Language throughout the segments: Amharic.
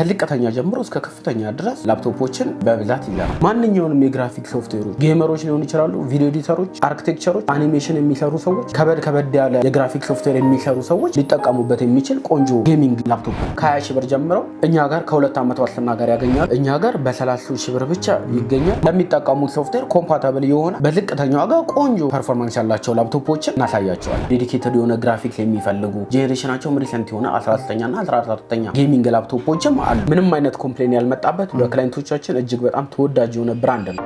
ከልቀተኛ ጀምሮ እስከ ከፍተኛ ድረስ ላፕቶፖችን በብዛት ይላል። ማንኛውንም የግራፊክ ሶፍትዌሮች ጌመሮች ሊሆኑ ይችላሉ፣ ቪዲዮ ኤዲተሮች፣ አርኪቴክቸሮች፣ አኒሜሽን የሚሰሩ ሰዎች፣ ከበድ ያለ የግራፊክ ሶፍትዌር የሚሰሩ ሰዎች ሊጠቀሙበት የሚችል ቆንጆ ጌሚንግ ላፕቶፕ ከ20 ሺህ ብር ጀምረው እኛ ጋር ከ2 ዓመት ዋስትና ጋር ያገኛሉ። እኛ ጋር በ30 ሺህ ብር ብቻ ይገኛል። ለሚጠቀሙት ሶፍትዌር ኮምፓታብል የሆነ በዝቅተኛ ዋጋ ቆንጆ ፐርፎርማንስ ያላቸው ላፕቶፖችን እናሳያቸዋለን። ዴዲኬትድ የሆነ ግራፊክስ የሚፈልጉ ጄኔሬሽናቸው ሪሰንት የሆነ 19ኛ እና 14ኛ ጌሚንግ ላፕቶፖችም አሉ። ምንም አይነት ኮምፕሌን ያልመጣበት በክላይንቶቻችን እጅግ በጣም ተወዳጅ የሆነ ብራንድ ነው።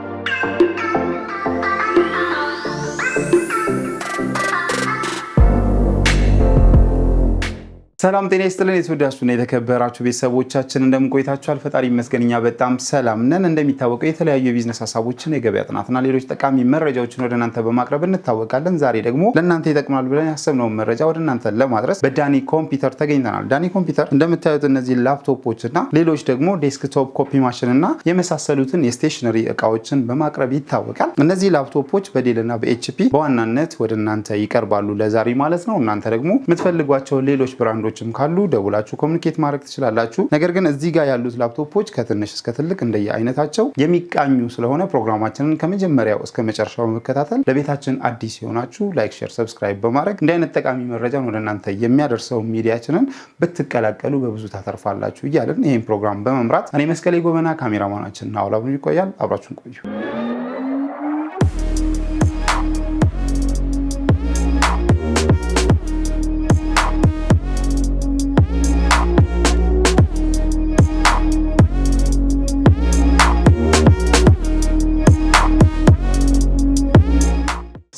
ሰላም ጤና ይስጥልን። የተወዳችሁና የተከበራችሁ ቤተሰቦቻችን እንደምን ቆይታችኋል? ፈጣሪ ይመስገን እኛ በጣም ሰላም ነን። እንደሚታወቀው የተለያዩ የቢዝነስ ሀሳቦችን፣ የገበያ ጥናትና ሌሎች ጠቃሚ መረጃዎችን ወደ እናንተ በማቅረብ እንታወቃለን። ዛሬ ደግሞ ለእናንተ ይጠቅማል ብለን ያሰብነውን መረጃ ወደ እናንተ ለማድረስ በዳኒ ኮምፒውተር ተገኝተናል። ዳኒ ኮምፒውተር እንደምታዩት እነዚህ ላፕቶፖችና ሌሎች ደግሞ ዴስክቶፕ ኮፒ ማሽንና የመሳሰሉትን የስቴሽነሪ እቃዎችን በማቅረብ ይታወቃል። እነዚህ ላፕቶፖች በዴልና በኤችፒ በዋናነት ወደ እናንተ ይቀርባሉ ለዛሬ ማለት ነው። እናንተ ደግሞ የምትፈልጓቸው ሌሎች ብራንዶች ካሉ ደውላችሁ ኮሙኒኬት ማድረግ ትችላላችሁ። ነገር ግን እዚህ ጋር ያሉት ላፕቶፖች ከትንሽ እስከ ትልቅ እንደየ አይነታቸው የሚቃኙ ስለሆነ ፕሮግራማችንን ከመጀመሪያው እስከ መጨረሻው መከታተል፣ ለቤታችን አዲስ የሆናችሁ ላይክ፣ ሼር፣ ሰብስክራይብ በማድረግ እንዲህ አይነት ጠቃሚ መረጃን ወደ እናንተ የሚያደርሰው ሚዲያችንን ብትቀላቀሉ በብዙ ታተርፋላችሁ እያልን ይህን ፕሮግራም በመምራት እኔ መስቀሌ ጎበና፣ ካሜራማናችን አውላቡ ይቆያል። አብራችሁን ቆዩ።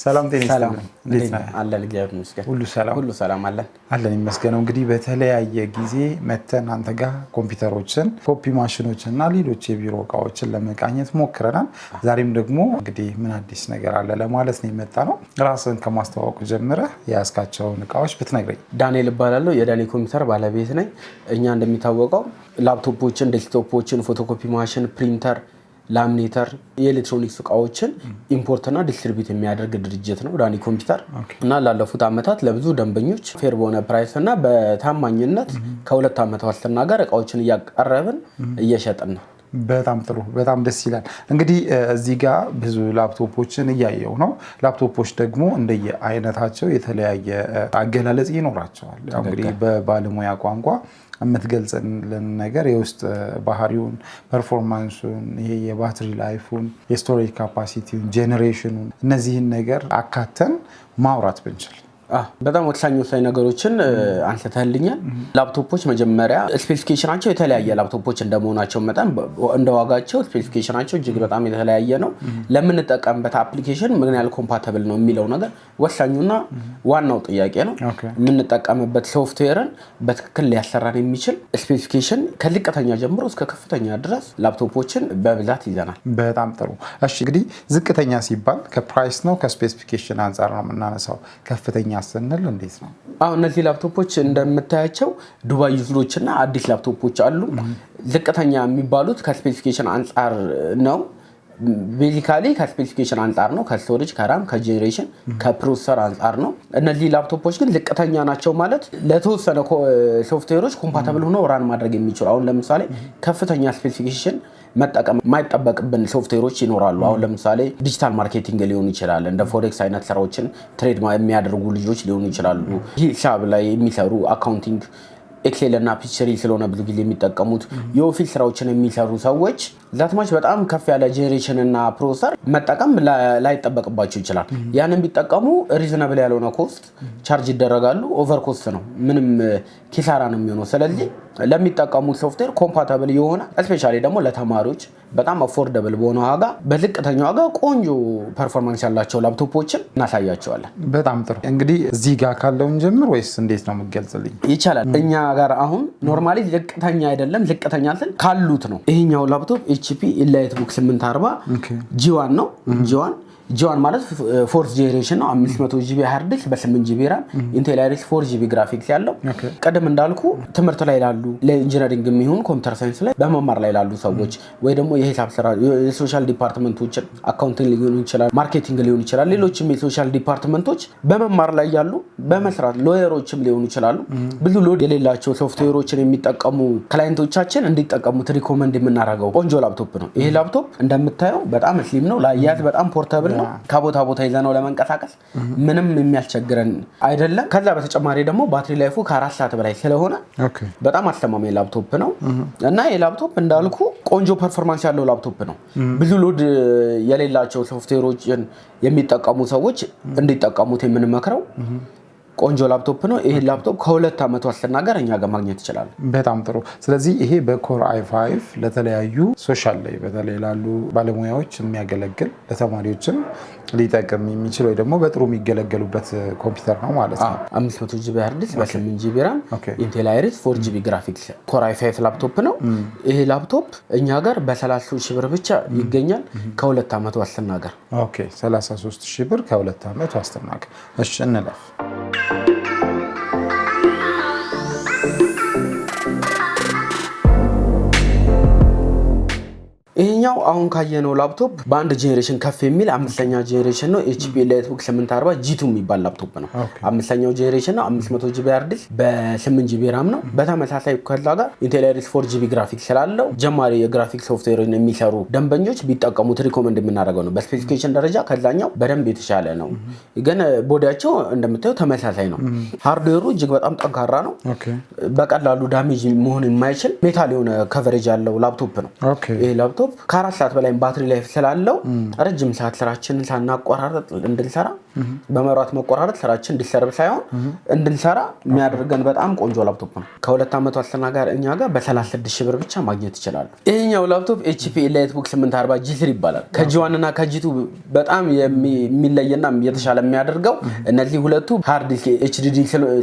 ሰላም ጤና ይስጥልን አለን። እግዚአብሔር ይመስገን ሁሉ ሰላም አለን ይመስገነው። እንግዲህ በተለያየ ጊዜ መተን አንተ ጋር ኮምፒውተሮችን፣ ኮፒ ማሽኖችን እና ሌሎች የቢሮ እቃዎችን ለመቃኘት ሞክረናል። ዛሬም ደግሞ እንግዲህ ምን አዲስ ነገር አለ ለማለት ነው የመጣ ነው። ራስን ከማስተዋወቅ ጀምረህ የያዝካቸውን እቃዎች ብትነግረኝ። ዳንኤል እባላለሁ። የዳኒ ኮምፒውተር ባለቤት ነኝ። እኛ እንደሚታወቀው ላፕቶፖችን፣ ዴስክቶፖችን፣ ፎቶኮፒ ማሽን፣ ፕሪንተር፣ ላሚኔተር የኤሌክትሮኒክስ እቃዎችን ኢምፖርትና ዲስትሪቢዩት የሚያደርግ ድርጅት ነው ዳኒ ኮምፒውተር እና ላለፉት ዓመታት ለብዙ ደንበኞች ፌር በሆነ ፕራይስ እና በታማኝነት ከ2 ዓመት ዋስትና ጋር እቃዎችን እያቀረብን እየሸጥን ነው። በጣም ጥሩ፣ በጣም ደስ ይላል። እንግዲህ እዚህ ጋር ብዙ ላፕቶፖችን እያየው ነው። ላፕቶፖች ደግሞ እንደየ አይነታቸው የተለያየ አገላለጽ ይኖራቸዋል። እንግዲህ በባለሙያ ቋንቋ የምትገልጽልን ነገር የውስጥ ባህሪውን፣ ፐርፎርማንሱን፣ ይሄ የባትሪ ላይፉን፣ የስቶሬጅ ካፓሲቲውን፣ ጄኔሬሽኑን እነዚህን ነገር አካተን ማውራት ብንችል። በጣም ወሳኝ ነገሮችን አንስተህልኛል። ላፕቶፖች መጀመሪያ ስፔሲፊኬሽናቸው የተለያየ ላፕቶፖች እንደመሆናቸው መጠን እንደዋጋቸው ስፔሲፊኬሽናቸው እጅግ በጣም የተለያየ ነው። ለምንጠቀምበት አፕሊኬሽን ምን ያህል ኮምፓቲብል ነው የሚለው ነገር ወሳኙና ዋናው ጥያቄ ነው። የምንጠቀምበት ሶፍትዌርን በትክክል ሊያሰራን የሚችል ስፔሲፊኬሽን ከልቀተኛ ጀምሮ እስከ ከፍተኛ ድረስ ላፕቶፖችን በብዛት ይዘናል። በጣም ጥሩ። እሺ እንግዲህ ዝቅተኛ ሲባል ከፕራይስ ነው ከስፔሲፊኬሽን አንጻር ነው የምናነሳው? ከፍተኛ ስንል እንዴት ነው? እነዚህ ላፕቶፖች እንደምታያቸው ዱባይ ዩዝዶች እና አዲስ ላፕቶፖች አሉ። ዝቅተኛ የሚባሉት ከስፔሲፊኬሽን አንጻር ነው። ቤዚካሊ ከስፔሲፊኬሽን አንጻር ነው። ከስቶሬጅ፣ ከራም፣ ከጄኔሬሽን፣ ከፕሮሰሰር አንጻር ነው። እነዚህ ላፕቶፖች ግን ዝቅተኛ ናቸው ማለት ለተወሰነ ሶፍትዌሮች ኮምፓቲብል ሆኖ ራን ማድረግ የሚችሉ። አሁን ለምሳሌ ከፍተኛ ስፔሲፊኬሽን መጠቀም የማይጠበቅብን ሶፍትዌሮች ይኖራሉ። አሁን ለምሳሌ ዲጂታል ማርኬቲንግ ሊሆን ይችላል። እንደ ፎሬክስ አይነት ስራዎችን ትሬድ የሚያደርጉ ልጆች ሊሆኑ ይችላሉ። ሂሳብ ላይ የሚሰሩ አካውንቲንግ፣ ኤክሴል እና ፒክቸሪ ስለሆነ ብዙ ጊዜ የሚጠቀሙት የኦፊስ ስራዎችን የሚሰሩ ሰዎች ዛትማች በጣም ከፍ ያለ ጄኔሬሽን እና ፕሮሰሰር መጠቀም ላይጠበቅባቸው ይችላል። ያንን ቢጠቀሙ ሪዝነብል ያልሆነ ኮስት ቻርጅ ይደረጋሉ። ኦቨር ኮስት ነው፣ ምንም ኪሳራ ነው የሚሆነው። ስለዚህ ለሚጠቀሙት ሶፍትዌር ኮምፓቲብል የሆነ እስፔሻሊ ደግሞ ለተማሪዎች በጣም አፎርደብል በሆነ ዋጋ በዝቅተኛ ዋጋ ቆንጆ ፐርፎርማንስ ያላቸው ላፕቶፖችን እናሳያቸዋለን። በጣም ጥሩ። እንግዲህ እዚህ ጋር ካለውን ጀምር ወይስ እንዴት ነው የምትገልጽልኝ? ይቻላል። እኛ ጋር አሁን ኖርማሊ ዝቅተኛ አይደለም፣ ዝቅተኛ ካሉት ነው። ይሄኛው ላፕቶፕ HP ኢላይትቡክ 840 G1 ነው። G1 G1 ማለት 4th ጄኔሬሽን ነው 500 GB ሃርድ ዲስክ በ8 GB RAM Intel Iris 4 GB ግራፊክስ ያለው ቀደም እንዳልኩ ትምህርት ላይ ላሉ ለኢንጂነሪንግ የሚሆን ኮምፒውተር ሳይንስ ላይ በመማር ላይ ላሉ ሰዎች ወይ ደግሞ የሂሳብ ስራ የሶሻል ዲፓርትመንቶች አካውንቲንግ ሊሆን ይችላል ማርኬቲንግ ሊሆን ይችላል ሌሎችም የሶሻል ዲፓርትመንቶች በመማር ላይ ያሉ በመስራት ሎየሮችም ሊሆኑ ይችላሉ ብዙ ሎድ የሌላቸው ሶፍትዌሮችን የሚጠቀሙ ክላይንቶቻችን እንዲጠቀሙት ሪኮመንድ የምናደርገው ቆንጆ ላፕቶፕ ነው ይሄ ላፕቶፕ እንደምታየው በጣም ስሊም ነው ላያዝ በጣም ፖርታብል ነው ከቦታ ቦታ ይዘነው ለመንቀሳቀስ ምንም የሚያስቸግረን አይደለም ከዛ በተጨማሪ ደግሞ ባትሪ ላይፉ ከ4 ሰዓት በላይ ስለሆነ በጣም አስተማማኝ ላፕቶፕ ነው እና ይሄ ላፕቶፕ እንዳልኩ ቆንጆ ፐርፎርማንስ ያለው ላፕቶፕ ነው ብዙ ሎድ የሌላቸው ሶፍትዌሮችን የሚጠቀሙ ሰዎች እንዲጠቀሙት የምንመክረው ቆንጆ ላፕቶፕ ነው ይሄ ላፕቶፕ ከ2 አመት ዋስትና ጋር እኛ ጋር ማግኘት ይችላል በጣም ጥሩ ስለዚህ ይሄ በኮር i5 ለተለያዩ ሶሻል ላይ በተለይ ላሉ ባለሙያዎች የሚያገለግል ለተማሪዎችም ሊጠቅም የሚችል ወይ ደግሞ በጥሩ የሚገለገሉበት ኮምፒውተር ነው ማለት ነው 500 GB ሃርድ ዲስክ በ8 GB RAM Intel Iris 4 GB ግራፊክስ ኮር i5 ላፕቶፕ ነው ይሄ ላፕቶፕ እኛ ጋር በ33,000 ብር ብቻ ይገኛል ከ2 አመት ዋስትና ጋር ኦኬ 33,000 ብር ከ2 አመት ዋስትና ጋር እሺ እንለፍ ይሄኛው አሁን ካየነው ላፕቶፕ በአንድ ጄኔሬሽን ከፍ የሚል አምስተኛ ጄኔሬሽን ነው HP Lightbook 840 G2 የሚባል ላፕቶፕ ነው አምስተኛው ጄኔሬሽን ነው 500 GB ሃርድ ዲስክ በ8 GB RAM ነው በተመሳሳይ ከዛ ጋር Intel Iris 4 GB ግራፊክስ ስላለው ጀማሪ የግራፊክስ ሶፍትዌርን የሚሰሩ ደንበኞች ቢጠቀሙት ሪኮመንድ የምናደርገው ነው በስፔሲፊኬሽን ደረጃ ከዛኛው በደንብ የተሻለ ነው ግን ቦዲያቸው እንደምታየው ተመሳሳይ ነው ሃርድዌሩ እጅግ በጣም ጠንካራ ነው በቀላሉ ዳሜጅ መሆን የማይችል ሜታል የሆነ ከቨሬጅ ያለው ላፕቶፕ ነው ይሄ ላፕቶፕ ከ4 ሰዓት በላይ ባትሪ ላይፍ ስላለው ረጅም ሰዓት ስራችንን ሳናቋራረጥ እንድንሰራ በመራት መቆራረጥ ስራችን ዲሰርቭ ሳይሆን እንድንሰራ የሚያደርገን በጣም ቆንጆ ላፕቶፕ ነው ከ2 አመት ዋስትና ጋር እኛ ጋር በ36,000 ብር ብቻ ማግኘት ይችላል ይሄኛው ላፕቶፕ HP Lightbook 840 G3 ይባላል ከG1 እና ከG2 በጣም የሚለየና የተሻለ የሚያደርገው እነዚህ ሁለቱ ሃርድ ዲስክ HDD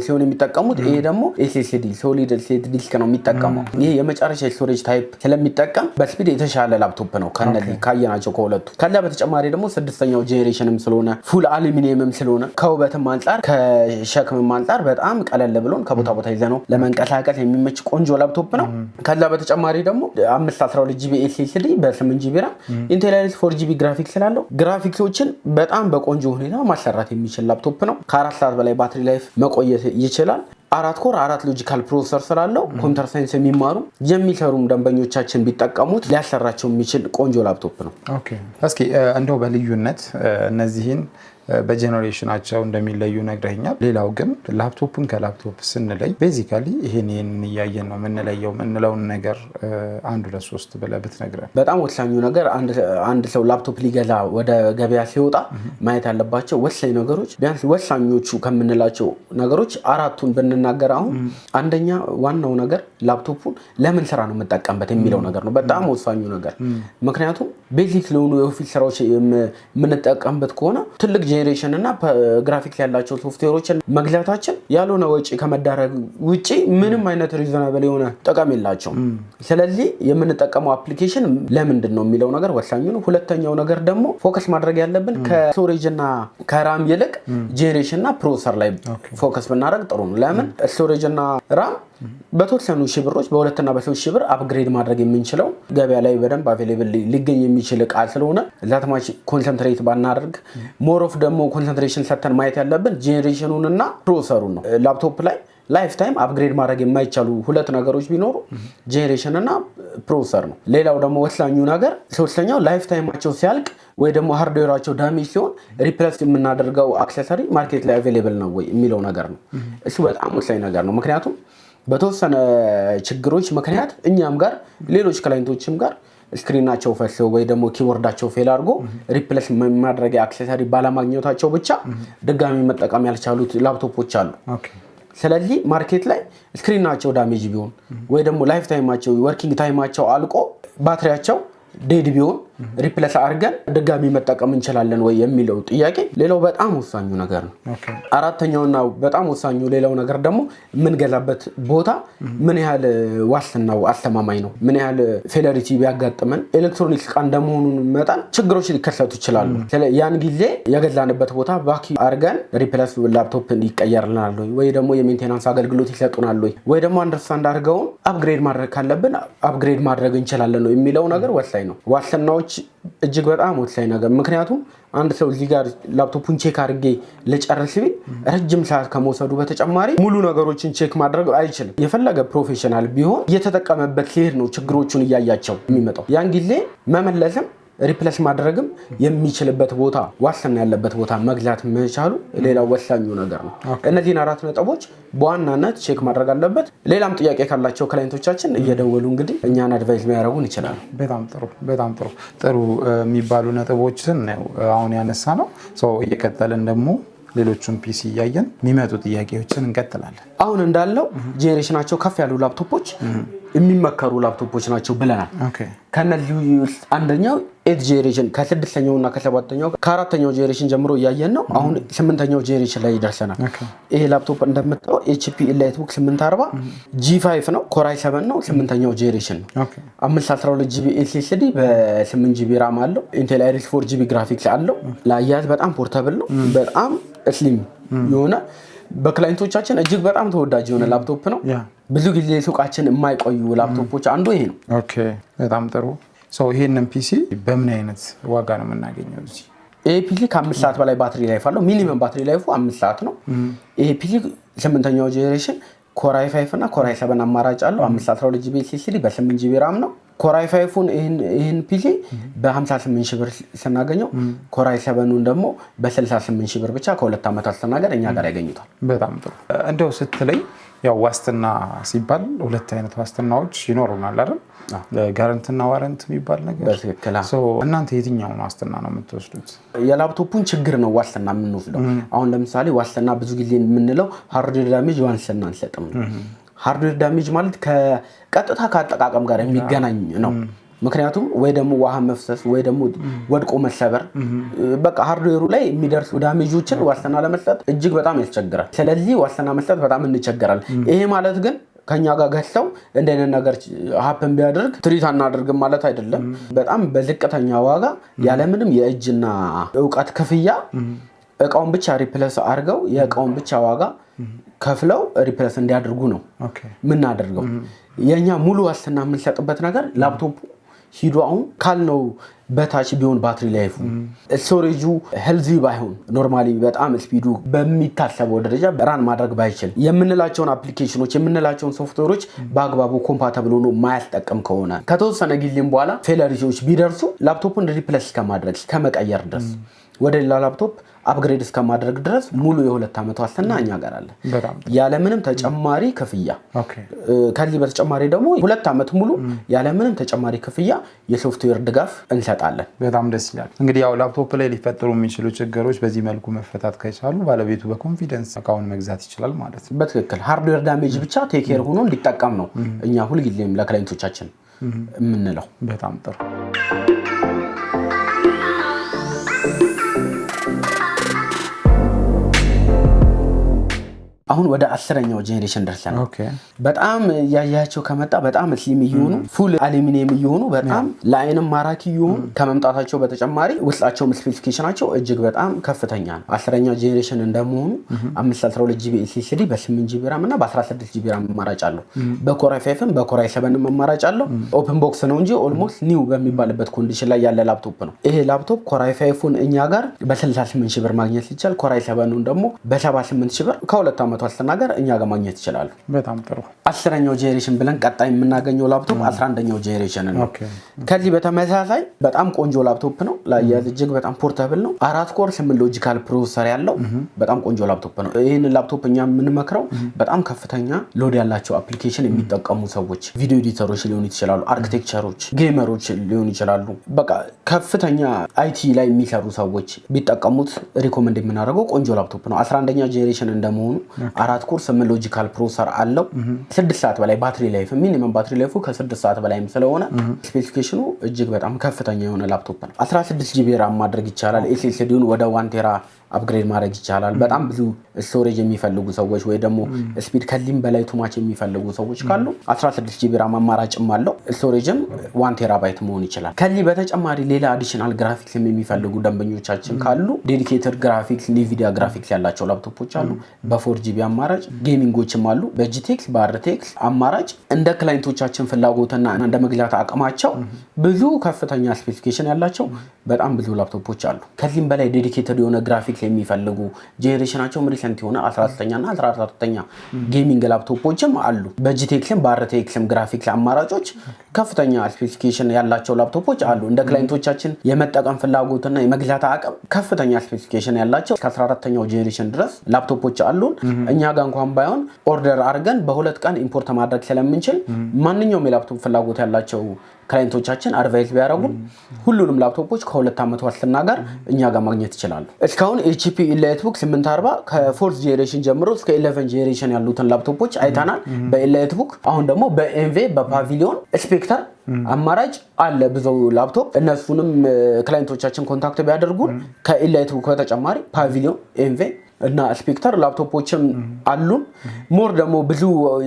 ሲሆን የሚጠቀሙት ይሄ ደግሞ SSD ሶሊድ ስቴት ዲስክ ነው የሚጠቀመው ይሄ የመጨረሻ ስቶሬጅ ታይፕ ስለሚጠቀም በስፒድ የተሻለ ላፕቶፕ ነው ከነዚህ ካየናቸው ከሁለቱ ከዛ በተጨማሪ ደግሞ 6ኛው ጄኔሬሽንም ስለሆነ ፉል አሉሚኒየምም ስለሆነ ከውበትም አንፃር ከሸክምም አንፃር በጣም ቀለል ብሎን ከቦታ ቦታ ይዘነው ለመንቀሳቀስ የሚመች ቆንጆ ላፕቶፕ ነው ከዛ በተጨማሪ ደግሞ 512 GB SSD በ8 GB RAM Intel Iris 4 GB ግራፊክስ ስላለው ግራፊክሶችን በጣም በቆንጆ ሁኔታ ማሰራት የሚችል ላፕቶፕ ነው ከ4 ሰዓት በላይ ባትሪ ላይፍ መቆየት ይችላል 4 ኮር 4 ሎጂካል ፕሮሰሰር ስላለው ኮምፒውተር ሳይንስ የሚማሩ የሚሰሩም ደንበኞቻችን ቢጠቀሙት ሊያሰራቸው የሚችል ቆንጆ ላፕቶፕ ነው ኦኬ እስኪ እንደው በልዩነት እነዚህን በጄኔሬሽናቸው እንደሚለዩ ነግረኛል ሌላው ግን ላፕቶፕን ከላፕቶፕ ስንለይ ቤዚካሊ ይሄን እያየን ነው የምንለየው የምንለውን ነገር አንድ ሁለት ሶስት ብለህ ብትነግረን በጣም ወሳኙ ነገር አንድ ሰው ላፕቶፕ ሊገዛ ወደ ገበያ ሲወጣ ማየት ያለባቸው ወሳኝ ነገሮች ቢያንስ ወሳኞቹ ከምንላቸው ነገሮች አራቱን ብንናገር አሁን አንደኛ ዋናው ነገር ላፕቶፑን ለምን ስራ ነው የምጠቀምበት የሚለው ነገር ነው በጣም ወሳኙ ነገር ምክንያቱም ቤዚክ ለሆኑ የኦፊስ ስራዎች የምንጠቀምበት ከሆነ ትልቅ ጄኔሬሽን እና ግራፊክስ ያላቸው ሶፍትዌሮችን መግዛታችን ያልሆነ ወጪ ከመዳረግ ውጪ ምንም አይነት ሪዝናብል የሆነ ጥቅም የላቸውም ስለዚህ የምንጠቀመው አፕሊኬሽን ለምንድን ነው የሚለው ነገር ወሳኙ ነው ሁለተኛው ነገር ደግሞ ፎከስ ማድረግ ያለብን ከስቶሬጅ እና ከራም ይልቅ ጄኔሬሽን እና ፕሮሰሰር ላይ ፎከስ ብናደርግ ጥሩ ነው ለምን ስቶሬጅ እና ራም በተወሰኑ ሺህ ብሮች በ2 እና በ3 ሺህ ብር አፕግሬድ ማድረግ የምንችለው ገበያ ላይ በደንብ አቬሌብል ሊገኝ የሚችል እቃ ስለሆነ ዛትማች ኮንሰንትሬት ባናደርግ ሞር ኦፍ ደግሞ ኮንሰንትሬሽን ሰተን ማየት ያለብን ጄኔሬሽኑን እና ፕሮሰሰሩን ነው ላፕቶፕ ላይ ላይፍ ታይም አፕግሬድ ማድረግ የማይቻሉ ሁለት ነገሮች ቢኖሩ ጄኔሬሽን እና ፕሮሰሰር ነው ሌላው ደግሞ ወሳኙ ነገር ሶስተኛው ላይፍ ታይማቸው ሲያልቅ ወይ ደግሞ ሃርድዌራቸው ዳሜጅ ሲሆን ሪፕሌስ የምናደርገው አክሰሰሪ ማርኬት ላይ አቬሌብል ነው ወይ የሚለው ነገር ነው እሱ በጣም ወሳኝ ነገር ነው ምክንያቱም በተወሰነ ችግሮች ምክንያት እኛም ጋር ሌሎች ክላይንቶችም ጋር ስክሪናቸው ፈሰው ወይ ደግሞ ኪቦርዳቸው ፌል አድርጎ ሪፕሌስ ማድረግ አክሰሰሪ ባለማግኘታቸው ብቻ ድጋሚ መጠቀም ያልቻሉት ላፕቶፖች አሉ ስለዚህ ማርኬት ላይ ስክሪናቸው ዳሜጅ ቢሆን ወይ ደግሞ ላይፍ ታይማቸው ወርኪንግ ታይማቸው አልቆ ባትሪያቸው ዴድ ቢሆን ሪፕሌስ አድርገን ድጋሚ መጠቀም እንችላለን ወይ የሚለው ጥያቄ ሌላው በጣም ወሳኙ ነገር ነው። አራተኛውና በጣም ወሳኙ ሌላው ነገር ደግሞ የምንገዛበት ቦታ ምን ያህል ዋስትናው አስተማማኝ ነው፣ ምን ያህል ፌለሪቲ ቢያጋጥመን ኤሌክትሮኒክስ ዕቃ እንደመሆኑ መጠን ችግሮች ሊከሰቱ ይችላሉ። ያን ጊዜ የገዛንበት ቦታ ባኪ አድርገን ሪፕሌስ ላፕቶፕ ይቀየርልናል ወይ ደግሞ የሜንቴናንስ አገልግሎት ይሰጡናል ወይ ደግሞ አንደርስታንድ አድርገውን አፕግሬድ ማድረግ ካለብን አፕግሬድ ማድረግ እንችላለን ነው የሚለው ነገር ወሳኝ ነው። ዋስትናዎች እጅግ በጣም ወሳኝ ነገር። ምክንያቱም አንድ ሰው እዚህ ጋር ላፕቶፑን ቼክ አድርጌ ልጨርስ ቢል ረጅም ሰዓት ከመውሰዱ በተጨማሪ ሙሉ ነገሮችን ቼክ ማድረግ አይችልም። የፈለገ ፕሮፌሽናል ቢሆን እየተጠቀመበት ሲሄድ ነው ችግሮቹን እያያቸው የሚመጣው። ያን ጊዜ መመለስም ሪፕሌስ ማድረግም የሚችልበት ቦታ ዋስትና ያለበት ቦታ መግዛት መቻሉ ሌላው ወሳኙ ነገር ነው። እነዚህን 4 ነጥቦች በዋናነት ቼክ ማድረግ አለበት። ሌላም ጥያቄ ካላቸው ክላይንቶቻችን እየደወሉ እንግዲህ እኛን አድቫይስ ሊያደርጉን ይችላሉ። በጣም ጥሩ የሚባሉ ነጥቦችን ነው አሁን ያነሳ ነው። እየቀጠልን ደግሞ ሌሎቹን ፒሲ እያየን የሚመጡ ጥያቄዎችን እንቀጥላለን። አሁን እንዳለው ጄኔሬሽናቸው ከፍ ያሉ ላፕቶፖች የሚመከሩ ላፕቶፖች ናቸው ብለናል። ከነዚህ ውስጥ አንደኛው 8 ጄኔሬሽን ከ6ኛውና ከ7ኛው ከ4ኛው ጄኔሬሽን ጀምሮ እያየን ነው። አሁን 8ኛው ጄኔሬሽን ላይ ይደርሰናል። ይሄ ላፕቶፕ እንደምታው HP EliteBook 840 G5 ነው፣ Core i7 ነው፣ 8ኛው ጄኔሬሽን ነው። 512GB SSD በ8GB RAM አለው። Intel Iris 4GB ግራፊክስ አለው። ለአያያዝ በጣም ፖርታብል ነው። በጣም ስሊም የሆነ በክላይንቶቻችን እጅግ በጣም ተወዳጅ የሆነ ላፕቶፕ ነው። ብዙ ጊዜ ሱቃችን የማይቆዩ ላፕቶፖች አንዱ ይሄ ነው። በጣም ጥሩ። ይሄንን ፒሲ በምን አይነት ዋጋ ነው የምናገኘው? ይሄ ፒሲ ከ5 ሰዓት በላይ ባትሪ ላይፍ አለው። ሚኒመም ባትሪ ላይፉ 5 ሰዓት ነው። ይሄ ፒሲ 8ኛው ጄኔሬሽን Core i5 እና Core i7 አማራጭ አለው። 512GB SSD በ8GB RAM ነው። Core i5ን ይሄን ፒሲ በ58 ሺህ ብር ስናገኘው Core i7ን ደግሞ በ68 ሺህ ብር ብቻ ከ2 ዓመት አስተናገር እኛ ጋር ያገኙታል። በጣም ጥሩ። እንደው ስትለይ ያው ዋስትና ሲባል 2 አይነት ዋስትናዎች ይኖሩናል አይደል? ጋራንቲና ዋረንት የሚባል ነገር። እናንተ የትኛውን ዋስትና ነው የምትወስዱት? የላፕቶፑን ችግር ነው ዋስትና የምንወስደው። አሁን ለምሳሌ ዋስትና ብዙ ጊዜ የምንለው ሃርድዌር ዳሜጅ ዋስትና አንሰጥም። ሃርድዌር ዳሜጅ ማለት ከቀጥታ ከአጠቃቀም ጋር የሚገናኝ ነው። ምክንያቱም ወይ ደግሞ ውሃ መፍሰስ ወይ ደግሞ ወድቆ መሰበር በቃ ሃርድዌሩ ላይ የሚደርሱ ዳሜጆችን ዋስትና ለመስጠት እጅግ በጣም ያስቸግራል። ስለዚህ ዋስትና መስጠት በጣም እንቸገራለን። ይሄ ማለት ግን ከኛ ጋር ገዝተው እንደነ ነገር ሀፕን ቢያደርግ ትሪት አናደርግም ማለት አይደለም። በጣም በዝቅተኛ ዋጋ ያለምንም የእጅና ዕውቀት ክፍያ እቃውን ብቻ ሪፕሌስ አድርገው የእቃውን ብቻ ዋጋ ከፍለው ሪፕሌስ እንዲያደርጉ ነው ምናደርገው። የኛ ሙሉ ዋስትና የምንሰጥበት ነገር ላፕቶፑ ሂዶ አሁን ካልነው በታች ቢሆን ባትሪ ላይፉ ስቶሬጁ ሄልዚ ባይሆን ኖርማሊ በጣም ስፒዱ በሚታሰበው ደረጃ ራን ማድረግ ባይችል የምንላቸውን አፕሊኬሽኖች የምንላቸውን ሶፍትዌሮች በአግባቡ ኮምፓቲብል ሆኖ ማያስጠቅም ከሆነ ከተወሰነ ጊዜም በኋላ ፌለሪቲዎች ቢደርሱ ላፕቶፑን ሪፕሌስ ከማድረግ ከመቀየር ድረስ ወደ ሌላ ላፕቶፕ አፕግሬድ እስከማድረግ ድረስ ሙሉ የ2 ዓመት ዋስትና እኛ ጋር አለ ያለምንም ተጨማሪ ክፍያ። ከዚህ በተጨማሪ ደግሞ 2 ዓመት ሙሉ ያለምንም ተጨማሪ ክፍያ የሶፍትዌር ድጋፍ እንሰጣለን። በጣም ደስ ይላል። እንግዲህ ያው ላፕቶፕ ላይ ሊፈጠሩ የሚችሉ ችግሮች በዚህ መልኩ መፈታት ከቻሉ ባለቤቱ በኮንፊደንስ እቃውን መግዛት ይችላል ማለት ነው። በትክክል ሃርድዌር ዳሜጅ ብቻ ቴክ ኬር ሆኖ እንዲጠቀም ነው እኛ ሁልጊዜም ለክላይንቶቻችን የምንለው። በጣም ጥሩ። አሁን ወደ 10ኛው ጄኔሬሽን ደርሰናል። በጣም ያያቸው ከመጣ በጣም ስሊም እየሆኑ ፉል አሉሚኒየም እየሆኑ በጣም ለአይንም ማራኪ እየሆኑ ከመምጣታቸው በተጨማሪ ውስጣቸው ስፔሲፊኬሽናቸው እጅግ በጣም ከፍተኛ ነው። 10ኛው ጄኔሬሽን እንደመሆኑ 512GB SSD በ8GB RAM እና በ16GB RAM አማራጭ አለው። በኮር i5 በኮር i7 አማራጭ አለው። ኦፕን ቦክስ ነው እንጂ ኦልሞስት ኒው በሚባልበት ኮንዲሽን ላይ ያለ ላፕቶፕ ነው። ይሄ ላፕቶፕ ኮር i5ን እኛ ጋር በ68 ሺህ ብር ማግኘት ይቻላል። ኮር i7ን ደግሞ በ78 ሺህ ብር ከ2 ዓመት ዋስትናገር እኛ ጋር ማግኘት ይችላል። በጣም ጥሩ። 10ኛው ጄኔሬሽን ብለን ቀጣይ የምናገኘው ላፕቶፕ 11ኛው ጄኔሬሽን ነው። ከዚህ በተመሳሳይ በጣም ቆንጆ ላፕቶፕ ነው። ለአያያዝ እጅግ በጣም ፖርታብል ነው። 4 ኮር 8 ሎጂካል ፕሮሰሰር ያለው በጣም ቆንጆ ላፕቶፕ ነው። ይሄን ላፕቶፕ እኛ የምንመክረው በጣም ከፍተኛ ሎድ ያላቸው አፕሊኬሽን የሚጠቀሙ ሰዎች፣ ቪዲዮ ኤዲተሮች ሊሆኑ ይችላሉ፣ አርኪቴክቸሮች፣ ጌመሮች ሊሆኑ ይችላሉ። በቃ ከፍተኛ አይቲ ላይ የሚሰሩ ሰዎች ቢጠቀሙት ሪኮመንድ የምናደርገው ቆንጆ ላፕቶፕ ነው። 11ኛ ጄኔሬሽን እንደመሆኑ 4 ኮር 8 ሎጂካል ፕሮሰሰር አለው 6 ሰዓት በላይ ባትሪ ላይፍ ሚኒመም ባትሪ ላይፉ ከ6 ሰዓት በላይም ስለሆነ ስፔሲፊኬሽኑ እጅግ በጣም ከፍተኛ የሆነ ላፕቶፕ ነው 16 ጂቢ ራም ማድረግ ይቻላል ኤስኤስዲውን ወደ 1 ቴራ አፕግሬድ ማድረግ ይቻላል በጣም ብዙ ስቶሬጅ የሚፈልጉ ሰዎች ወይ ደግሞ ስፒድ ከዚህም በላይ ቱማች የሚፈልጉ ሰዎች ካሉ 16 ጂቢ ራም አማራጭም አለው ስቶሬጅም 1 ቴራባይት መሆን ይችላል ከዚህ በተጨማሪ ሌላ አዲሽናል ግራፊክስ የሚፈልጉ ደንበኞቻችን ካሉ ዴዲኬትድ ግራፊክስ ኒቪዲያ ግራፊክስ ያላቸው ላፕቶፖች አሉ በ4 ጂቢ አማራጭ ጌሚንጎችም አሉ በጂቴክስ በአርቴክስ አማራጭ እንደ ክላይንቶቻችን ፍላጎትና እንደ መግዛት አቅማቸው ብዙ ከፍተኛ ስፔሲፊኬሽን ያላቸው በጣም ብዙ ላፕቶፖች አሉ ከዚህም በላይ ዴዲኬትድ የሆነ ግራፊክስ የሚፈልጉ ጄኔሬሽናቸው ሪሰንት የሆነ 13ኛ እና 14ኛ ጌሚንግ ላፕቶፖችም አሉ በጂቴክስም በአርቴክስም ግራፊክስ አማራጮች ከፍተኛ ስፔሲፊኬሽን ያላቸው ላፕቶፖች አሉ እንደ ክላይንቶቻችን የመጠቀም ፍላጎትና የመግዛት አቅም ከፍተኛ ስፔሲፊኬሽን ያላቸው እስከ 14ኛው ጄኔሬሽን ድረስ ላፕቶፖች አሉን እኛ ጋር እንኳን ባይሆን ኦርደር አድርገን በ2 ቀን ኢምፖርት ማድረግ ስለምንችል ማንኛውም የላፕቶፕ ፍላጎት ያላቸው ክላይንቶቻችን አድቫይስ ቢያደርጉን ሁሉንም ላፕቶፖች ከ2 ዓመት ዋስትና ጋር እኛ ጋር ማግኘት ይችላሉ እስካሁን HP EliteBook 840 ከ4th ጄኔሬሽን ጀምሮ እስከ 11 ጄኔሬሽን ያሉትን ላፕቶፖች አይተናል በEliteBook አሁን ደግሞ በኤንቪ በፓቪሊዮን ስፔክተር አማራጭ አለ ብዙ ላፕቶፕ እነሱንም ክላይንቶቻችን ኮንታክት ቢያደርጉን ከEliteBook በተጨማሪ ፓቪሊዮን ኤንቪ እና ስፔክተር ላፕቶፖችም አሉን ሞር ደግሞ ብዙ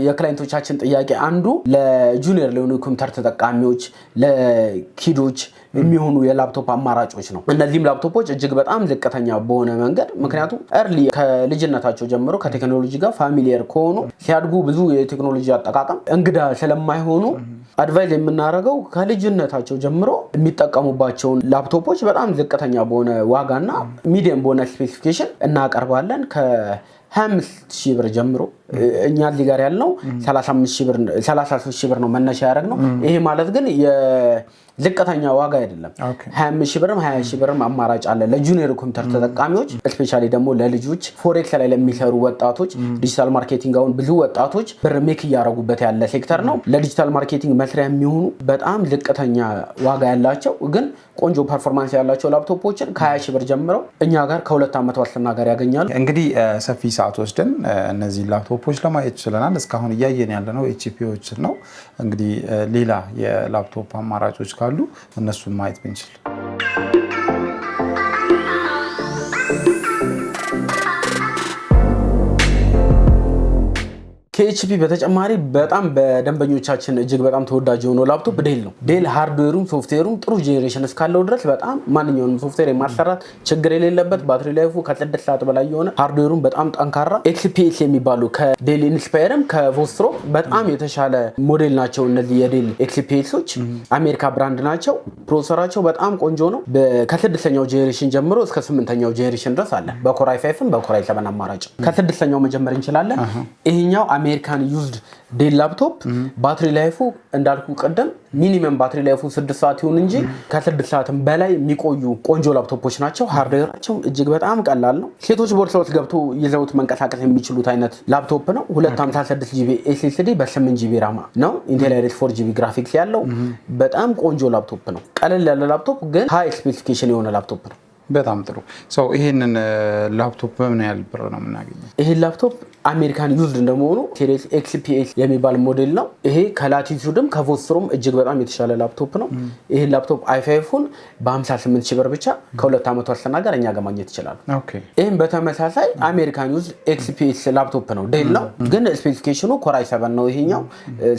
የክላይንቶቻችን ጥያቄ አንዱ ለጁኒየር ለሆኑ ኮምፒውተር ተጠቃሚዎች ለኪዶች የሚሆኑ የላፕቶፕ አማራጮች ነው እነዚህም ላፕቶፖች እጅግ በጣም ዝቅተኛ በሆነ መንገድ ምክንያቱም early ከልጅነታቸው ጀምሮ ከቴክኖሎጂ ጋር ፋሚሊየር ከሆኑ ሲያድጉ ብዙ የቴክኖሎጂ አጠቃቀም እንግዳ ስለማይሆኑ አድቫይስ የምናደርገው ከልጅነታቸው ጀምሮ የሚጠቀሙባቸውን ላፕቶፖች በጣም ዝቅተኛ በሆነ ዋጋና ሚዲየም በሆነ ስፔሲፊኬሽን እናቀርባለን ከ25000 ብር ጀምሮ እኛ እዚህ ጋር ያልነው 33000 ብር ነው መነሻ ያደረግነው ይሄ ማለት ግን ዝቅተኛ ዋጋ አይደለም 25000 ብርም 20000 ብርም አማራጭ አለ ለጁኒየር ኮምፒውተር ተጠቃሚዎች ስፔሻሊ ደግሞ ለልጆች ፎሬክስ ላይ ለሚሰሩ ወጣቶች ዲጂታል ማርኬቲንግ አሁን ብዙ ወጣቶች ብር ሜክ ያደርጉበት ያለ ሴክተር ነው ለዲጂታል ማርኬቲንግ መስሪያ የሚሆኑ በጣም ዝቅተኛ ዋጋ ያላቸው ግን ቆንጆ ፐርፎርማንስ ያላቸው ላፕቶፖችን ከ20000 ብር ጀምረው እኛ ጋር ከ2 ዓመት ዋስትና ጋር ያገኛሉ እንግዲህ ሰፊ ሰዓት ወስደን እነዚህ ላፕቶፖች ለማየት ይችላል እስካሁን እያየን ያለነው HPዎች ነው እንግዲህ ሌላ የላፕቶፕ አማራጮች ካሉ እነሱን ማየት ብንችል ከኤችፒ በተጨማሪ በጣም በደንበኞቻችን እጅግ በጣም ተወዳጅ የሆነው ላፕቶፕ ዴል ነው ዴል ሃርድዌሩም ሶፍትዌሩም ጥሩ ጄኔሬሽን እስካለው ድረስ በጣም ማንኛውንም ሶፍትዌር የማሰራት ችግር የሌለበት ባትሪ ላይፉ ከ6 ሰዓት በላይ የሆነ ሃርድዌሩም በጣም ጠንካራ XPS የሚባሉ ከዴል ኢንስፓየርም ከቮስትሮ በጣም የተሻለ ሞዴል ናቸው እነዚህ የዴል XPSዎች አሜሪካ ብራንድ ናቸው ፕሮሰሰራቸው በጣም ቆንጆ ነው ከ6ኛው ጄኔሬሽን ጀምሮ እስከ 8ኛው ጄኔሬሽን ድረስ አለ በኮራይ 5 በኮራይ 7 አማራጭ ከ6ኛው መጀመር እንችላለን ይሄኛው አሜሪካን ዩዝድ ዴል ላፕቶፕ ባትሪ ላይፉ እንዳልኩ ቀደም ሚኒመም ባትሪ ላይፉ 6 ሰዓት ይሁን እንጂ ከ6 ሰዓትም በላይ የሚቆዩ ቆንጆ ላፕቶፖች ናቸው ሃርድዌራቸው እጅግ በጣም ቀላል ነው ሴቶች ቦርሳዎች ገብቶ ይዘውት መንቀሳቀስ የሚችሉት አይነት ላፕቶፕ ነው 256 GB SSD በ8 GB RAM ነው Intel Iris 4 GB ግራፊክስ ያለው በጣም ቆንጆ ላፕቶፕ ነው ቀለል ያለ ላፕቶፕ ግን ሃይ ስፔሲፊኬሽን የሆነ ላፕቶፕ ነው በጣም ጥሩ ይሄንን ላፕቶፕ በምን ያህል ብር ነው የምናገኘው ይሄ ላፕቶፕ አሜሪካን ዩዝድ እንደመሆኑ ሲሪስ XPS የሚባል ሞዴል ነው ይሄ ከላቲቱድም ከቮስትሮም እጅግ በጣም የተሻለ ላፕቶፕ ነው ይሄ ላፕቶፕ i5ን በ58000 ብር ብቻ ከ2 ዓመት ዋስትና ጋር እኛ ጋር ማግኘት ይችላል ይሄን በተመሳሳይ አሜሪካን ዩዝድ XPS ላፕቶፕ ነው ዴል ነው ግን ስፔሲፊኬሽኑ ኮራይ 7 ነው ይሄኛው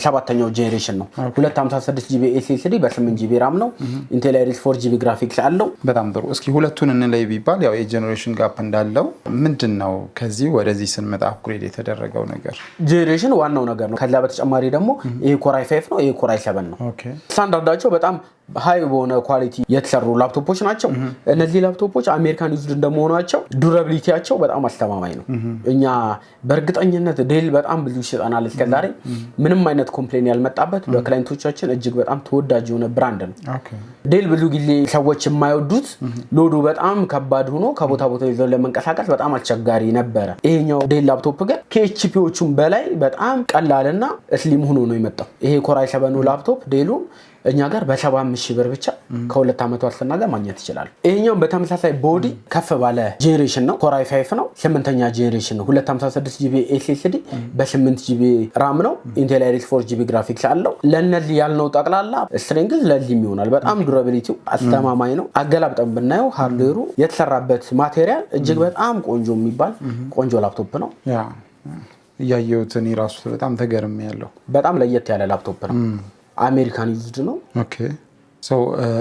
7ኛው ጄኔሬሽን ነው 256 GB SSD በ8 GB RAM ነው Intel Iris 4 GB ግራፊክስ አለው በጣም ጥሩ እስኪ ሁለቱን እንለይ ቢባል ያው የጄኔሬሽን ጋፕ እንዳለው ምንድነው ከዚህ ወደዚህ ስንመጣ አፕግሬድ የተደረገው ነገር ጄኔሬሽን ዋናው ነገር ነው ከዛ በተጨማሪ ደግሞ ይሄ ኮራይ 5 ነው ይሄ ኮራይ 7 ነው ስታንዳርዳቸው በጣም ሃይ በሆነ ኳሊቲ የተሰሩ ላፕቶፖች ናቸው እነዚህ ላፕቶፖች አሜሪካን ዩዝድ እንደመሆናቸው ዱራቢሊቲያቸው በጣም አስተማማኝ ነው እኛ በእርግጠኝነት ዴል በጣም ብዙ ይሸጣናል እስከዛሬ ምንም አይነት ኮምፕሌን ያልመጣበት በክላይንቶቻችን እጅግ በጣም ተወዳጅ የሆነ ብራንድ ነው ዴል ብዙ ጊዜ ሰዎች የማይወዱት ሎዱ በጣም ከባድ ሆኖ ከቦታ ቦታ ይዘው ለመንቀሳቀስ በጣም አስቸጋሪ ነበር ይሄኛው ዴል ላፕቶፕ ግን ከኤችፒዎቹም በላይ በጣም ቀላልና ስሊም ሆኖ ነው የመጣው ይሄ ኮራይ 7 ላፕቶፕ ዴሉ እኛ ጋር በ75,000 ብር ብቻ ከ2 ዓመት ዋስትና ጋር ማግኘት ይችላል። ይሄኛው በተመሳሳይ ቦዲ ከፍ ባለ ጄኔሬሽን ነው። ኮር i5 ነው 8ኛ ጄኔሬሽን ነው። 256GB SSD በ8GB ራም ነው። ኢንቴል አይሪስ 4GB ግራፊክስ አለው። ለነዚህ ያልነው ጠቅላላ ስትሬንግዝ ለዚህም ይሆናል። በጣም ዱራቢሊቲው አስተማማኝ ነው። አገላብጠን ብናየው ሃርድዌሩ የተሰራበት ማቴሪያል እጅግ በጣም ቆንጆ የሚባል ቆንጆ ላፕቶፕ ነው። እያየሁት እኔ ራሱ በጣም ተገርሜያለሁ። በጣም ለየት ያለ ላፕቶፕ ነው። አሜሪካን ዩዝድ ነው። ኦኬ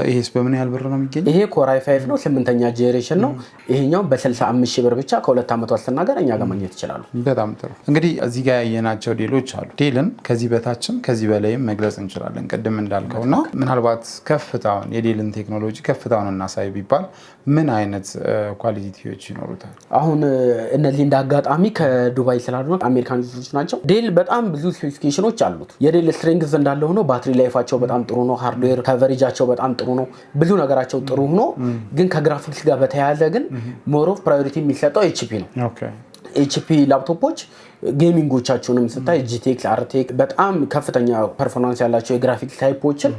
ይሄስ በምን ያህል ብር ነው የሚገኘው? ይሄ ኮር i5 ነው 8ኛ ጄኔሬሽን ነው። ይሄኛው በ65,000 ብር ብቻ ከ2 ዓመት ዋስትና ጋር እኛ ጋር ማግኘት ይችላሉ። በጣም ጥሩ። እንግዲህ እዚህ ጋር ያየናቸው ዴሎች አሉ። ዴልን ከዚህ በታችም ከዚህ በላይም መግለጽ እንችላለን ቅድም እንዳልከውና ምናልባት ከፍታውን የዴልን ቴክኖሎጂ ከፍታውን እናሳይ ቢባል ምን አይነት ኳሊቲዎች ይኖሩታል? አሁን እነዚህ እንደ አጋጣሚ ከዱባይ ስላሉ አሜሪካን ዩዘሮች ናቸው። ዴል በጣም ብዙ ስፔሲፊኬሽኖች አሉት። የዴል ስትሬንግዝ እንዳለ ሆኖ ባትሪ ላይፋቸው በጣም ጥሩ ነው። ሃርድዌር ከቨሬጃቸው በጣም ጥሩ ነው። ብዙ ነገራቸው ጥሩ ሆኖ ግን ከግራፊክስ ጋር በተያያዘ ግን ሞር ኦፍ ፕራዮሪቲ የሚሰጠው ኤችፒ ነው። ኤችፒ ላፕቶፖች ጌሚንጎቻቸውንም ስታይ ጂቲኤክስ አርቴክ በጣም ከፍተኛ ፐርፎርማንስ ያላቸው የግራፊክስ ታይፖችን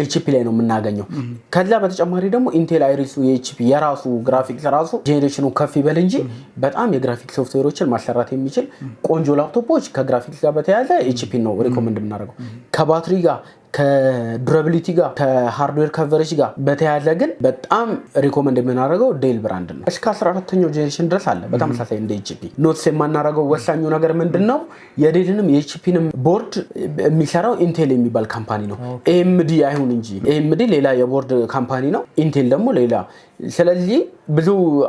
ኤችፒ ላይ ነው የምናገኘው። ከዛ በተጨማሪ ደግሞ ኢንቴል አይሪሱ የኤችፒ የራሱ ግራፊክስ ራሱ ጄኔሬሽኑ ከፍ ይበል እንጂ በጣም የግራፊክስ ሶፍትዌሮችን ማሰራት የሚችል ቆንጆ ላፕቶፖች ከግራፊክስ ጋር በተያያዘ ኤችፒ ነው ሪኮመንድ የምናደርገው። ከባትሪ ጋር ከዱራቢሊቲ ጋር ከሃርድዌር ከቨሬጅ ጋር በተያያዘ ግን በጣም ሪኮመንድ የምናደርገው ዴል ብራንድ ነው። እስከ 14ኛው ጄኔሬሽን ድረስ አለ። በተመሳሳይ እንደ ኤችፒ ኖትስ የማናደርገው ወሳኙ ነገር ምንድነው? የዴልንም የኤችፒንም ቦርድ የሚሰራው ኢንቴል የሚባል ካምፓኒ ነው። ኤኤምዲ አይሁን እንጂ ኤኤምዲ ሌላ የቦርድ ካምፓኒ ነው፣ ኢንቴል ደግሞ ሌላ። ስለዚህ ብዙ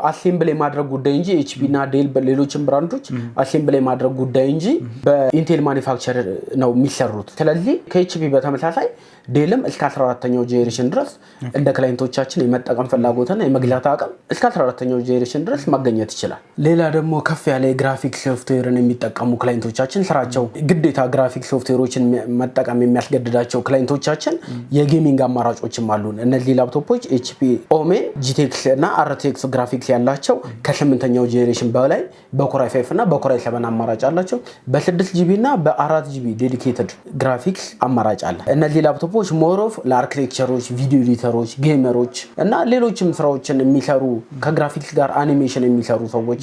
አሴምብል የማድረግ ጉዳይ እንጂ ኤችፒ እና ዴል ሌሎችም ብራንዶች አሴምብል የማድረግ ጉዳይ እንጂ በኢንቴል ማኒፋክቸር ነው የሚሰሩት። ስለዚህ ከኤችፒ በተመሳሳይ ዴልም እስከ 14ኛው ጄኔሬሽን ድረስ እንደ ክላይንቶቻችን የመጠቀም ፍላጎትና የመግዛት አቅም እስከ 14ኛው ጄኔሬሽን ድረስ ማግኘት ይችላል። ሌላ ደግሞ ከፍ ያለ የግራፊክስ ሶፍትዌርን የሚጠቀሙ ክላይንቶቻችን ስራቸው ግዴታ ግራፊክስ ሶፍትዌሮችን መጠቀም የሚያስገድዳቸው ክላይንቶቻችን የጌሚንግ አማራጮችም አሉን። እነዚህ ላፕቶፖች ኤችፒ ኦሜን ጂቴክስ እና አርቴክስ ግራፊክስ ያላቸው ከ8ኛው ጄኔሬሽን በላይ በኮር i5 እና በኮር i7 አማራጭ አላቸው። በ6GB እና በ4GB ዴዲኬትድ ግራፊክስ አማራጭ አለ። እነዚህ ላፕቶፖች ሞር ኦፍ ለአርኪቴክቸሮች፣ ቪዲዮ ኤዲተሮች፣ ጌመሮች እና ሌሎችም ስራዎችን የሚሰሩ ከግራፊክስ ጋር አኒሜሽን የሚሰሩ ሰዎች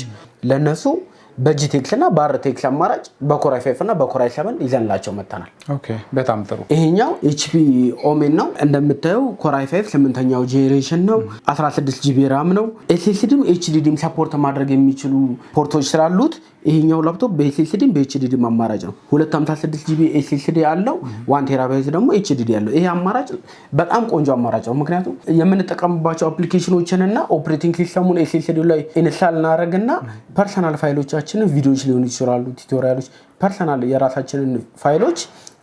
ለነሱ በጂቴክስ እና በአርቴክስ አማራጭ በኮር i5 እና በኮር i7 ይዘንላቸው መጥተናል። ኦኬ በጣም ጥሩ። ይሄኛው ኤችፒ ኦሜን ነው። እንደምታየው ኮር i5 8ኛው ጄኔሬሽን ነው። 16GB ራም ነው። ኤስኤስዲም ኤችዲዲም ሰፖርት ማድረግ የሚችሉ ፖርቶች ስላሉት ይሄኛው ላፕቶፕ በኤስኤስዲም በኤችዲዲም አማራጭ ነው። 256GB ኤስኤስዲ ያለው 1TB ደግሞ ኤችዲዲ ያለው ይሄ አማራጭ በጣም ቆንጆ አማራጭ ነው። ምክንያቱም የምንጠቀምባቸው አፕሊኬሽኖችን እና ኦፕሬቲንግ ሲስተሙን ኤስኤስዲ ላይ ኢንስታል እናደርግና ፐርሰናል ፋይሎቻችንን ቪዲዮዎች ሊሆኑ ይችላሉ፣ ቱቶሪያሎች፣ ፐርሰናል የራሳችንን ፋይሎች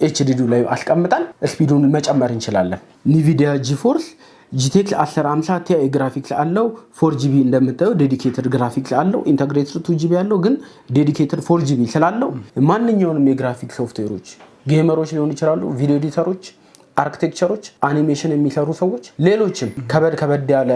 ኤችዲዲ ላይ አስቀምጠን ስፒዱን መጨመር እንችላለን። ኒቪዲያ ጂፎርስ ጂቴክስ 1050 Ti ግራፊክስ አለው። 4GB እንደምታየው ዴዲኬትድ ግራፊክስ አለው። ኢንተግሬትድ 2GB ያለው ግን ዴዲኬትድ 4GB ስላለው ማንኛውንም የግራፊክስ ሶፍትዌሮች ጌመሮች ሊሆኑ ይችላሉ፣ ቪዲዮ ኤዲተሮች፣ አርኪቴክቸሮች፣ አኒሜሽን የሚሰሩ ሰዎች፣ ሌሎችም ከበድ ያለ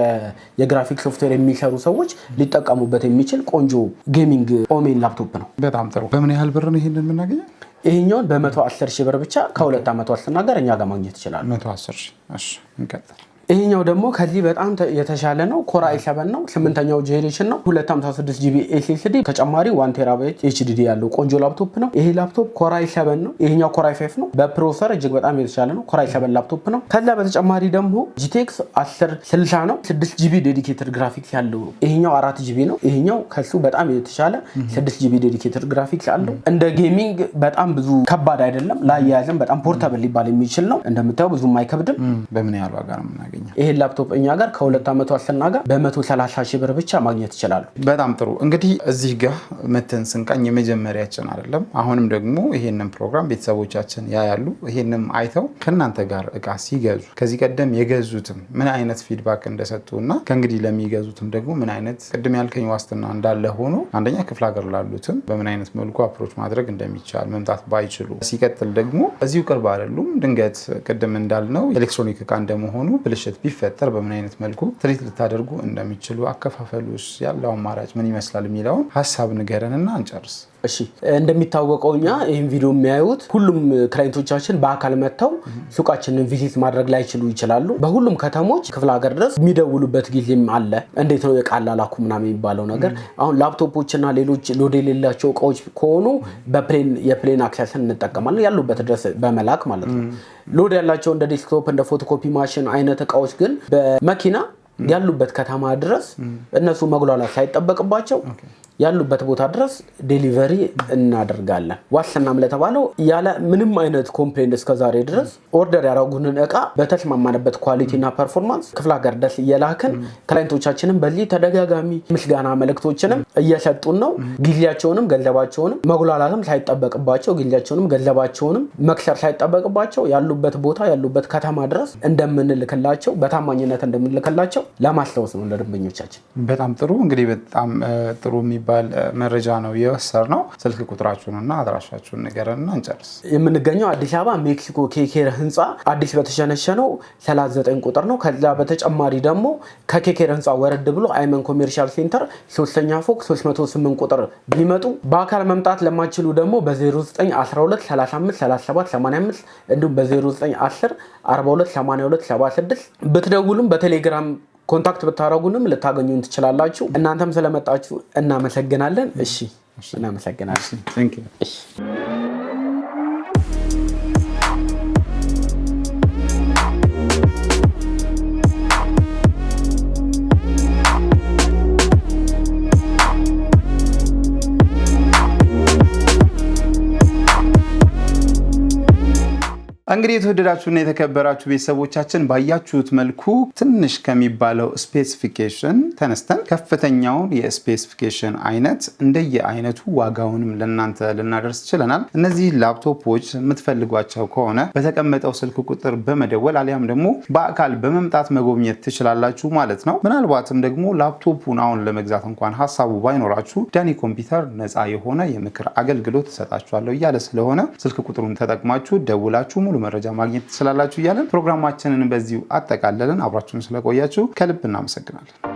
የግራፊክ ሶፍትዌር የሚሰሩ ሰዎች ሊጠቀሙበት የሚችል ቆንጆ ጌሚንግ ኦሜን ላፕቶፕ ነው። በጣም ጥሩ። በምን ያህል ብር ነው ይሄንን የምናገኘው? ይሄኛውን በ110,000 ብር ብቻ ከ2 ዓመት ዋስትና ጋር እኛ ጋር ማግኘት ይችላል። 110,000። እሺ እንቀጥል። ይሄኛው ደግሞ ከዚህ በጣም የተሻለ ነው። ኮር i7 ነው። 8ኛው ጄኔሬሽን ነው። 256GB SSD ተጨማሪ 1TB HDD ያለው ቆንጆ ላፕቶፕ ነው። ይሄ ላፕቶፕ ኮር i7 ነው። ይሄኛው ኮር i5 ነው። በፕሮሰሰር እጅግ በጣም የተሻለ ነው። ኮር i7 ላፕቶፕ ነው። ከዛ በተጨማሪ ደግሞ GTX 1060 ነው። 6GB ዴዲኬትድ ግራፊክስ ያለው ነው። ይሄኛው 4GB ነው። ይሄኛው ከሱ በጣም የተሻለ 6GB ዴዲኬትድ ግራፊክስ አለው። እንደ ጌሚንግ በጣም ብዙ ከባድ አይደለም። ላያያዝም በጣም ፖርታብል ሊባል የሚችል ነው። እንደምታየው ብዙም አይከብድም። በምን ያህል ዋጋ ነው የምናገኘው? ይሄ ላፕቶፕ እኛ ጋር ከ2 ዓመት ዋስትና ጋር በ130,000 ብር ብቻ ማግኘት ይችላሉ። በጣም ጥሩ። እንግዲህ እዚህ ጋር መተን ስንቃኝ የመጀመሪያችን አይደለም። አሁንም ደግሞ ይሄንን ፕሮግራም ቤተሰቦቻችን ያያሉ። ይሄንም አይተው ከእናንተ ጋር እቃ ሲገዙ ከዚህ ቀደም የገዙትም ምን አይነት ፊድባክ እንደሰጡና ከእንግዲህ ለሚገዙትም ደግሞ ምን አይነት ቅድም ያልከኝ ዋስትና እንዳለ ሆኖ አንደኛ ክፍለ ሀገር ላሉትም በምን አይነት መልኩ አፕሮች ማድረግ እንደሚቻል መምጣት ባይችሉ፣ ሲቀጥል ደግሞ እዚሁ ቅርብ አይደሉም ድንገት ቅድም እንዳልነው ኤሌክትሮኒክ እቃ እንደመሆኑ ብልሽት ቢፈጠር በምን አይነት መልኩ ትሪት ልታደርጉ እንደሚችሉ፣ አከፋፈሉስ ያለው አማራጭ ምን ይመስላል የሚለውን ሀሳብ ንገረንና እንጨርስ። እሺ እንደሚታወቀው እኛ ይሄን ቪዲዮ የሚያዩት ሁሉም ክላይንቶቻችን በአካል መጥተው ሱቃችንን ቪዚት ማድረግ ላይችሉ ይችላሉ። በሁሉም ከተሞች ክፍለ ሀገር ድረስ የሚደውሉበት ጊዜም አለ። እንዴት ነው የቃል ላኩ ምናምን የሚባለው ነገር። አሁን ላፕቶፖችና ሌሎች ሎድ የሌላቸው እቃዎች ከሆኑ የፕሌን አክሰስን እንጠቀማለን ያሉበት ድረስ በመላክ ማለት ነው። ሎድ ያላቸው እንደ ዴስክቶፕ እንደ ፎቶኮፒ ማሽን አይነት እቃዎች ግን በመኪና ያሉበት ከተማ ድረስ እነሱ መጉላላት ሳይጠበቅባቸው ያሉበት ቦታ ድረስ ዴሊቨሪ እናደርጋለን። ዋስትናም ለተባለው ያለ ምንም አይነት ኮምፕሌንት እስከዛሬ ድረስ ኦርደር ያደረጉንን እቃ በተስማማንበት ኳሊቲና ፐርፎርማንስ ክፍለ ሀገር ድረስ እየላክን ክላይንቶቻችንም በዚህ ተደጋጋሚ ምስጋና መልእክቶችንም እየሰጡን ነው። ጊዜያቸውንም ገንዘባቸውንም መጉላላትም ሳይጠበቅባቸው ጊዜያቸውንም ገንዘባቸውንም መክሰር ሳይጠበቅባቸው ያሉበት ቦታ ያሉበት ከተማ ድረስ እንደምንልክላቸው በታማኝነት እንደምንልክላቸው ለማስታወስ ነው ለደንበኞቻችን። በጣም ጥሩ። እንግዲህ በጣም ጥሩ ባል መረጃ ነው የወሰድነው። ስልክ ቁጥራችሁንና አድራሻችሁን ንገረንና እንጨርስ። የምንገኘው አዲስ አበባ ሜክሲኮ ኬኬር ህንፃ አዲስ በተሸነሸነው 39 ቁጥር ነው። ከዛ በተጨማሪ ደግሞ ከኬኬር ህንፃ ወረድ ብሎ አይመን ኮሜርሻል ሴንተር 3ኛ ፎቅ 308 ቁጥር ቢመጡ፣ በአካል መምጣት ለማችሉ ደግሞ በ0912 35 37 85 እንዲሁም በ0910 42 82 76 ብትደውሉም በቴሌግራም ኮንታክት ብታረጉንም ልታገኙን ትችላላችሁ። እናንተም ስለመጣችሁ እናመሰግናለን። እሺ እናመሰግናለን። Thank you። እንግዲህ የተወደዳችሁና የተከበራችሁ ቤተሰቦቻችን ባያችሁት መልኩ ትንሽ ከሚባለው ስፔሲፊኬሽን ተነስተን ከፍተኛውን የስፔሲፊኬሽን አይነት እንደየአይነቱ ዋጋውንም ለእናንተ ልናደርስ ችለናል። እነዚህ ላፕቶፖች የምትፈልጓቸው ከሆነ በተቀመጠው ስልክ ቁጥር በመደወል አሊያም ደግሞ በአካል በመምጣት መጎብኘት ትችላላችሁ ማለት ነው። ምናልባትም ደግሞ ላፕቶፑን አሁን ለመግዛት እንኳን ሀሳቡ ባይኖራችሁ ዳኒ ኮምፒውተር ነፃ የሆነ የምክር አገልግሎት እሰጣችኋለሁ እያለ ስለሆነ ስልክ ቁጥሩን ተጠቅማችሁ ደውላችሁ ሙሉ መረጃ ማግኘት ትችላላችሁ እያለን ፕሮግራማችንን በዚሁ አጠቃለልን። አብራችሁን ስለቆያችሁ ከልብ እናመሰግናለን።